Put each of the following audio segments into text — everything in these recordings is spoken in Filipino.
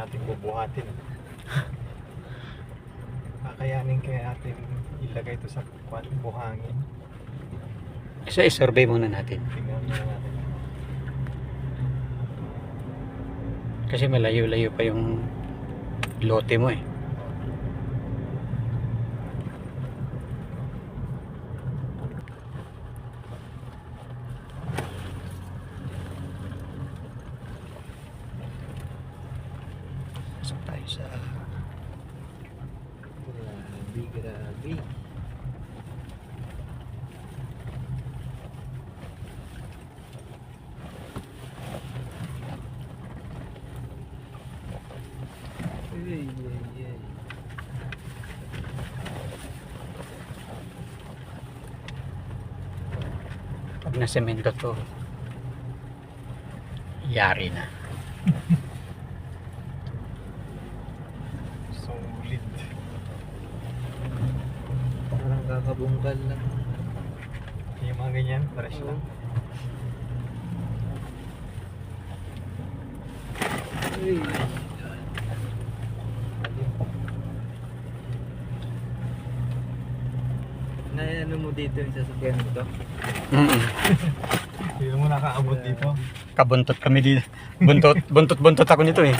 natin bubuhatin. Kakayanin kaya natin ilagay ito sa buhangin. So, i-survey muna natin. Tingnan muna natin. Kasi malayo-layo pa yung lote mo eh. Pasok tayo sa Grabe. Ay, ay, ay. pag nasemento to, yari na. Solid. Parang kakabungkal lang. Yung mga ganyan, fresh lang. Ay. Ano mo dito yung sasakyan mo to? Hindi mo nakaabot dito. Kabuntot kami dito. Buntot ako nito eh.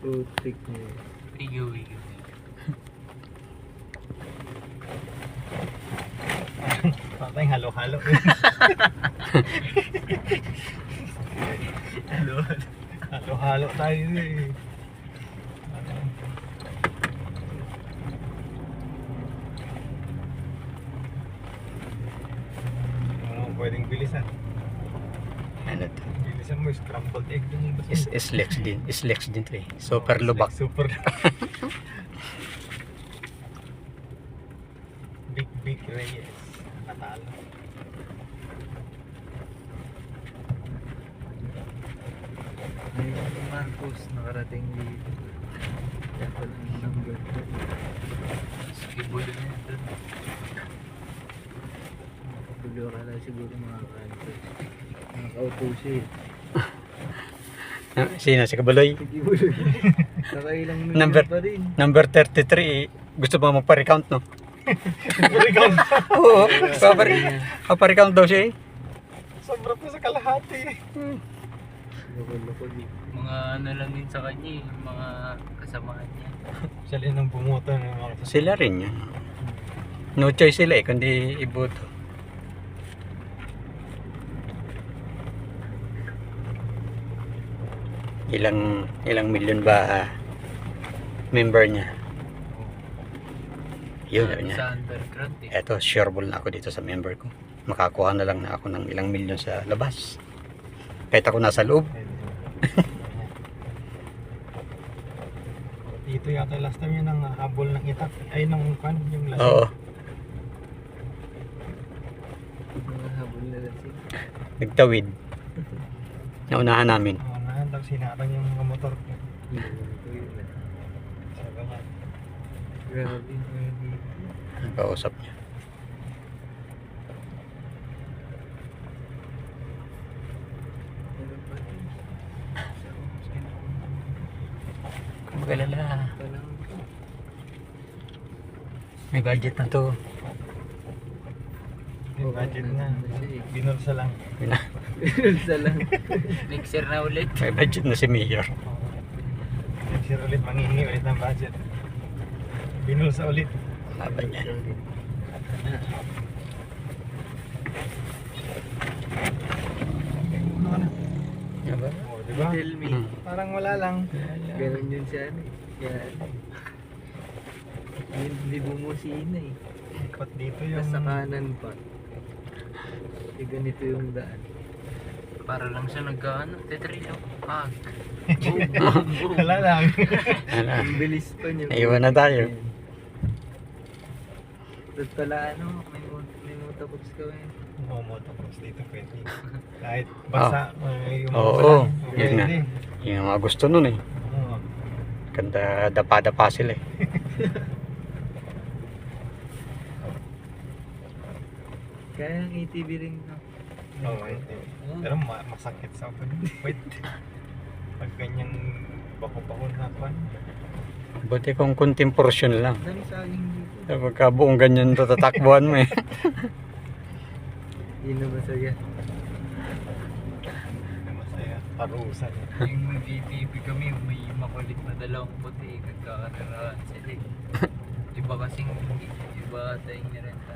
Putik mo. Igo. Patay halo-halo. Halo-halo tayo eh. Ano pwedeng bilisan? Ano to? Bilisan mo, scrambled egg din. Islex din. Islex din to eh. Super lubak. Super. Big Reyes. Natalo. May Marcos nakarating dito. Kaya pala yung number. Ibulo na yun dun. Tulo ka lang siguro mga kantos. Nakaupo siya eh. Sino? Si Kabaloy? Sige ulo. Nakailang Number- pa rin. Number 33 eh. Gusto ba magpa-recount no? Recount. Oo. Paparecount daw siya eh. Sobra pa sa kalahati. Loko-loko di. Mga ano lang din sa kanya eh, mga kasamaan niya. Siya rin ang bumoto ng mga Sila rin yan. No choice sila eh, kundi iboto. Ilang milyon ba member niya? Yun niya. Sa underground eh. Eto, sureball na ako dito sa member ko. Makakuha na lang na ako ng ilang milyon sa labas. Kahit ako nasa loob. Dito yata last time yun ang habol ng itak. Ay, ng kan, yung last. Oo. Mga habol na lang siya. Nagtawid. Naunahan namin. Oo, na, tapos hinarang yung mga motor ko. Ito yun na. Sabi niya, Grabe yung dito. Ang kausap niya. Meron pa rin. Magalala. Parang ito. May budget na to. may budget na. Siya eh. Binulsa lang. Isa lang. Next year na ulit. May budget na si Mayor. Next year ulit, manghihingi ulit ng budget. Binulsa ulit. Laban niya. Diba? Oo, di ba? Tell me. Parang wala lang. Ganun yun siya ano eh. Kaya hindi bumusina eh. Pat dito yung... Nasa kanan pa. Eh ganito yung daan. Para lang siya nag-ano, tetrilo. Ah. Wala lang. Ano? Ang bilis pa niyo. Naiwan na tayo. Doon pala ano, may motobox ka eh. Oo, motocross dito pwede. Kahit basa, yung Oo, ulan, yun nga. pwede. Yung mga gusto nun eh. Oo. Ganda, dapa-dapa sila eh. Kaya ang ATV rin no. Oo, pwede. Pero masakit sa upan. Wait. Pag ganyang bako-bako na kwan. Buti kung kunting portion lang. Dami saging dito. Pagka buong ganyan to tatakbuhan mo eh. Yun na masaya. Masaya. Parusan. Yung nag-TV kami, may makulit na dalawang puti, nagkakararaan sila. Iba kasing, iba tayong nirenta.